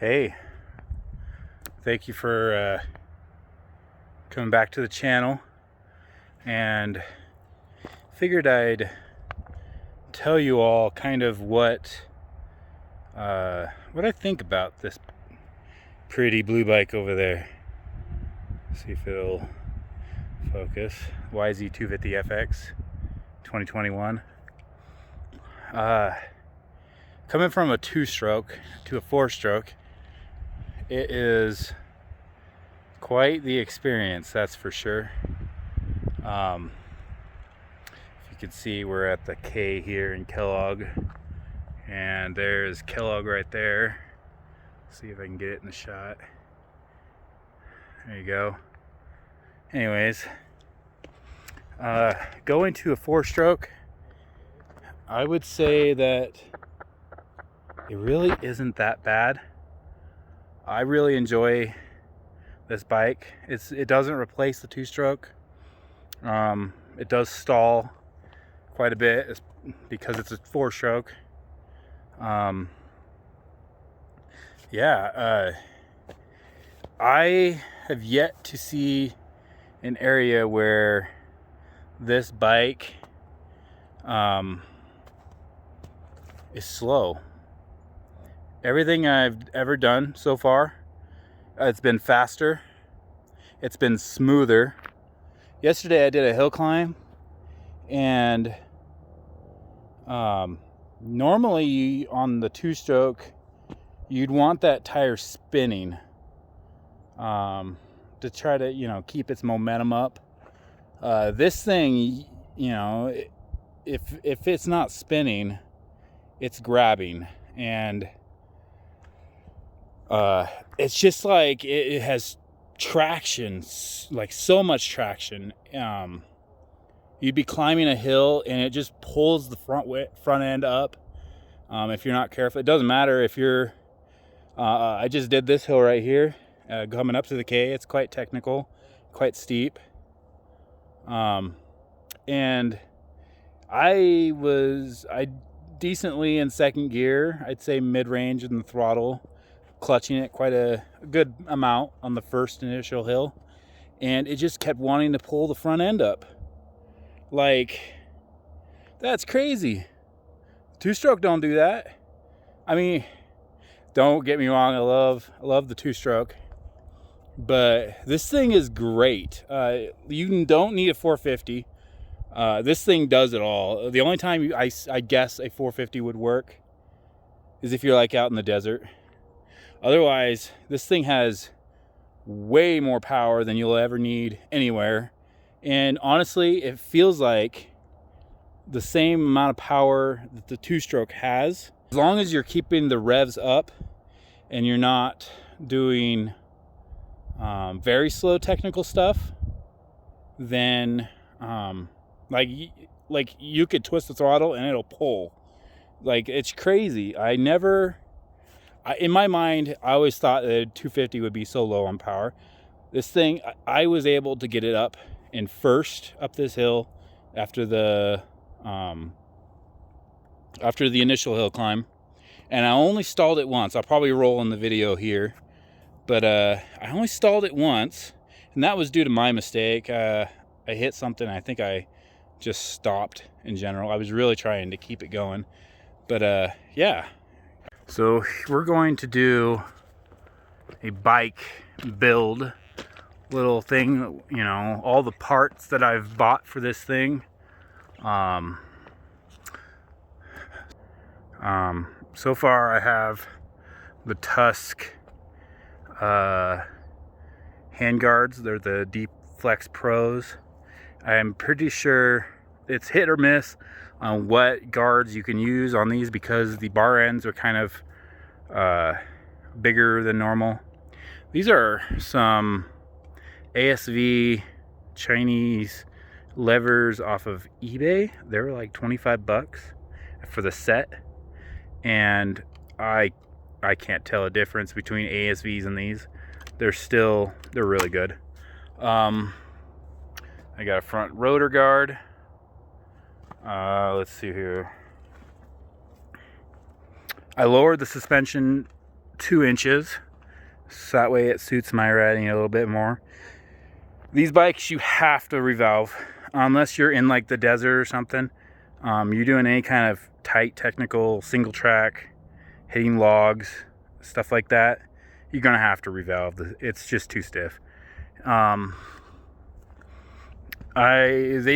Hey, thank you for coming back to the channel, and figured I'd tell you all kind of what I think about this pretty blue bike over there. See if it'll focus. YZ250FX 2021. Coming from a 2-stroke to a 4-stroke, it is quite the experience, that's for sure. If you can see, we're at the K here in Kellogg, and there's Kellogg right there. See if I can get it in the shot. There you go. Anyways, going to a 4-stroke, I would say that it really isn't that bad. I really enjoy this bike. It doesn't replace the 2-stroke. It does stall quite a bit because it's a 4-stroke. I have yet to see an area where this bike is slow. Everything I've ever done so far, it's been faster, it's been smoother. Yesterday I did a hill climb, and normally on the 2-stroke you'd want that tire spinning to try to keep its momentum up. This thing, if it's not spinning, it's grabbing, and it's just like it has traction, like so much traction. You'd be climbing a hill and it just pulls the front end up. If you're not careful, it doesn't matter if you're I just did this hill right here, coming up to the K. It's quite technical, quite steep, and I decently in second gear. I'd say mid-range in the throttle, clutching it quite a good amount on the first initial hill, and it just kept wanting to pull the front end up. Like, that's crazy. 2-stroke don't do that. I mean, don't get me wrong, I love the 2-stroke, but this thing is great. You don't need a 450. This thing does it all. The only time I guess a 450 would work is if you're like out in the desert. Otherwise, this thing has way more power than you'll ever need anywhere. And honestly, it feels like the same amount of power that the 2-stroke has. As long as you're keeping the revs up and you're not doing very slow technical stuff, then like you could twist the throttle and it'll pull. Like, it's crazy. In my mind, I always thought that 250 would be so low on power. This thing, I was able to get it up in first up this hill after the initial hill climb, and I only stalled it once. I'll probably roll in the video here, but I only stalled it once, and that was due to my mistake. I hit something. I think I just stopped in general. I was really trying to keep it going, but yeah. So we're going to do a bike build little thing, all the parts that I've bought for this thing. So far I have the Tusk handguards. They're the Deep Flex Pros. I'm pretty sure it's hit or miss on what guards you can use on these, because the bar ends are kind of bigger than normal. These are some ASV Chinese levers off of eBay. They were like 25 bucks for the set, and I can't tell a difference between ASVs and these. They're really good. I got a front rotor guard. Let's see here. I lowered the suspension 2 inches, so that way it suits my riding a little bit more. These bikes you have to revalve unless you're in like the desert or something. You're doing any kind of tight technical single track, hitting logs, stuff like that, you're gonna have to revalve. It's just too stiff. They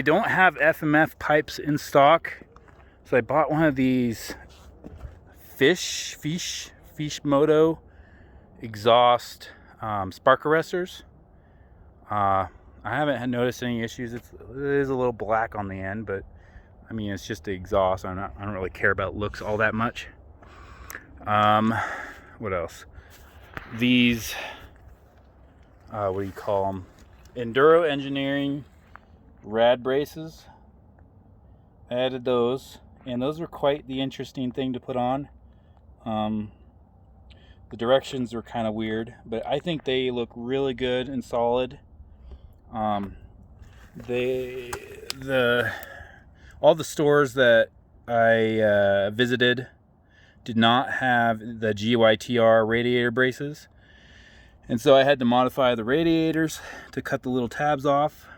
don't have FMF pipes in stock, so I bought one of these Fish Moto exhaust spark arresters. I haven't noticed any issues. It is a little black on the end, but I mean, it's just the exhaust. I don't really care about looks all that much. What else? These, what do you call them? Enduro Engineering rad braces. I added those, and those were quite the interesting thing to put on. The directions were kind of weird, but I think they look really good and solid. All the stores that I visited did not have the GYTR radiator braces, and so I had to modify the radiators to cut the little tabs off,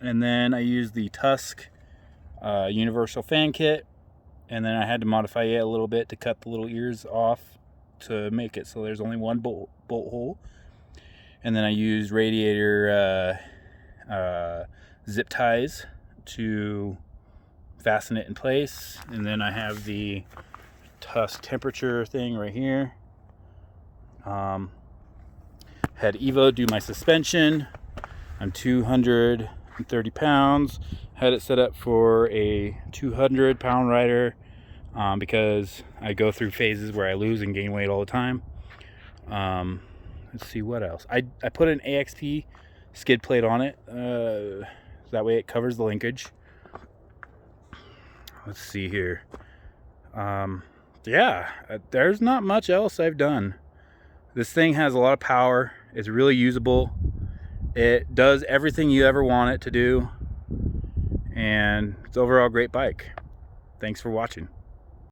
and then I used the Tusk universal fan kit, and then I had to modify it a little bit to cut the little ears off to make it so there's only one bolt hole, and then I used radiator zip ties to fasten it in place, and then I have the Tusk temperature thing right here. Had Evo do my suspension. I'm 230 pounds. Had it set up for a 200-pound rider because I go through phases where I lose and gain weight all the time. Let's see what else. I put an AXP skid plate on it. That way it covers the linkage. Let's see here. Yeah, there's not much else I've done. This thing has a lot of power. It's really usable. It does everything you ever want it to do. And it's overall a great bike. Thanks for watching.